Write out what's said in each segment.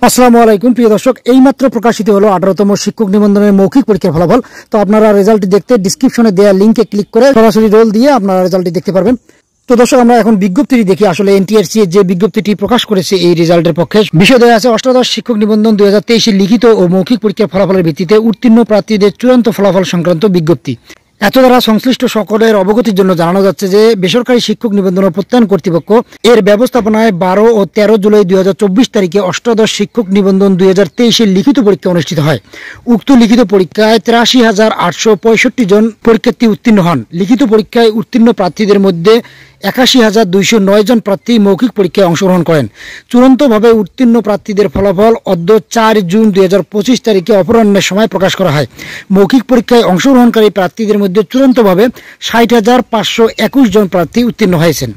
আসসালামু আলাইকুম প্রিয় দর্শক, এইমাত্র প্রকাশিত হলো 18তম শিক্ষক নিবন্ধনের মৌখিক পরীক্ষার ফলাফল। তো আপনারা রেজাল্টটি দেখতে ডিসক্রিপশনে দেওয়া লিঙ্কে ক্লিক করে সরাসরি রোল দিয়ে আপনারা রেজাল্টটি দেখতে পারবেন। তো দর্শক, আমরা এখন বিজ্ঞপ্তিটি দেখি। আসলে এনটিআরসি যে বিজ্ঞপ্তিটি প্রকাশ করেছে এই রেজাল্টের পক্ষে বিষয় দেওয়া আছে, অষ্টাদশ শিক্ষক নিবন্ধন 2023 লিখিত ও মৌখিক পরীক্ষার ফলাফলের ভিত্তিতে উত্তীর্ণ প্রার্থীদের চূড়ান্ত ফলাফল সংক্রান্ত বিজ্ঞপ্তি। এত দ্বারা সংশ্লিষ্ট সকলের অবগতির জন্য জানানো যাচ্ছে যে বেসরকারি শিক্ষক নিবন্ধন প্রত্যয়ন কর্তৃপক্ষ এর ব্যবস্থাপনায় 12 ও 13 জুলাই 2024 তারিখে অষ্টাদশ শিক্ষক নিবন্ধন 2023 লিখিত পরীক্ষা অনুষ্ঠিত হয়। উক্ত লিখিত পরীক্ষায় 83,865 জন পরীক্ষার্থী উত্তীর্ণ হন। লিখিত পরীক্ষায় উত্তীর্ণ প্রার্থীদের মধ্যে 81,209 জন প্রার্থী মৌখিক পরীক্ষায় অংশগ্রহণ করেন। চূড়ান্তভাবে উত্তীর্ণ প্রার্থীদের ফলাফল অদ্য 4 জুন 2025 তারিখে অপরাহ্নের সময় প্রকাশ করা হয়। মৌখিক পরীক্ষায় অংশগ্রহণকারী প্রার্থীদের মধ্যে চূড়ান্তভাবে 60,521 জন প্রার্থী উত্তীর্ণ হয়েছেন।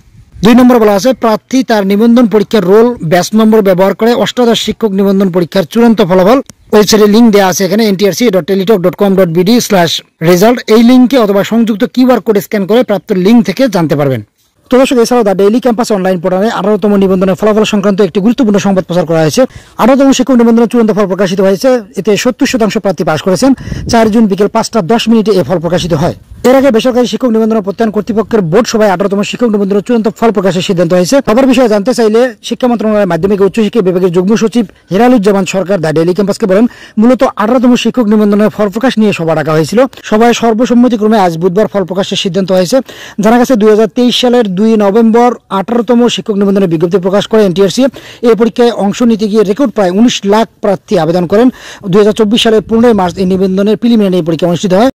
2 নম্বর বলা আছে, প্রার্থী তার নিবন্ধন পরীক্ষার রোল ব্যাচ নম্বর ব্যবহার করে অষ্টাদশ শিক্ষক নিবন্ধন পরীক্ষার চূড়ান্ত ফলাফল ওয়েবসাইটের লিঙ্ক দেওয়া আছে এখানে ntrc.teletalk.com.bd/result। এই লিঙ্কে অথবা সংযুক্ত কিউআর কোড স্ক্যান করে প্রাপ্ত লিঙ্ক থেকে জানতে পারবেন। তো দর্শক, এছাড়াও দ্য ডেইলি ক্যাম্পাস অনলাইন পোর্টালে 18তম নিবন্ধনের ফলাফল সংক্রান্ত একটি গুরুত্বপূর্ণ সংবাদ প্রচার করা হয়েছে। 18তম শিক্ষক নিবন্ধনের চূড়ান্ত ফল প্রকাশিত হয়েছে। এতে 70% প্রার্থী পাস করেছেন। 4 জুন বিকেল 5:10 এই ফল প্রকাশিত হয়। এর আগে বেসরকারি শিক্ষক নিবন্ধন প্রত্যয়ন কর্তৃপক্ষের বোর্ড সভায় 18তম শিক্ষক নিবন্ধনের চূড়ান্ত ফল প্রকাশের সিদ্ধান্ত হয়েছে। সবার বিষয়ে জানতে চাইলে শিক্ষা মন্ত্রণালয়ের মাধ্যমিক ও উচ্চশিক্ষা বিভাগের যুগ্ম সচিব হেরালুজ্জামান সরকার দ্য ডেইলি ক্যাম্পাসকে বলেন, মূলত 18তম শিক্ষক নিবন্ধনের ফল প্রকাশ নিয়ে সভা ডাকা হয়েছিল। সভায় সর্বসম্মতিক্রমে আজ বুধবার ফল প্রকাশের সিদ্ধান্ত হয়েছে। জানা গেছে 2023 সালের 2 নভেম্বর 18তম শিক্ষক নিবন্ধনের বিজ্ঞপ্তি প্রকাশ করে এনটিআরসি। এই পরীক্ষায় অংশ নিতে গিয়ে রেকর্ড প্রায় 19 লাখ প্রার্থী আবেদন করেন। 2024 সালের 15 মার্চ এই নিবন্ধনের প্রিলিমিনারি পরীক্ষা অনুষ্ঠিত হয়।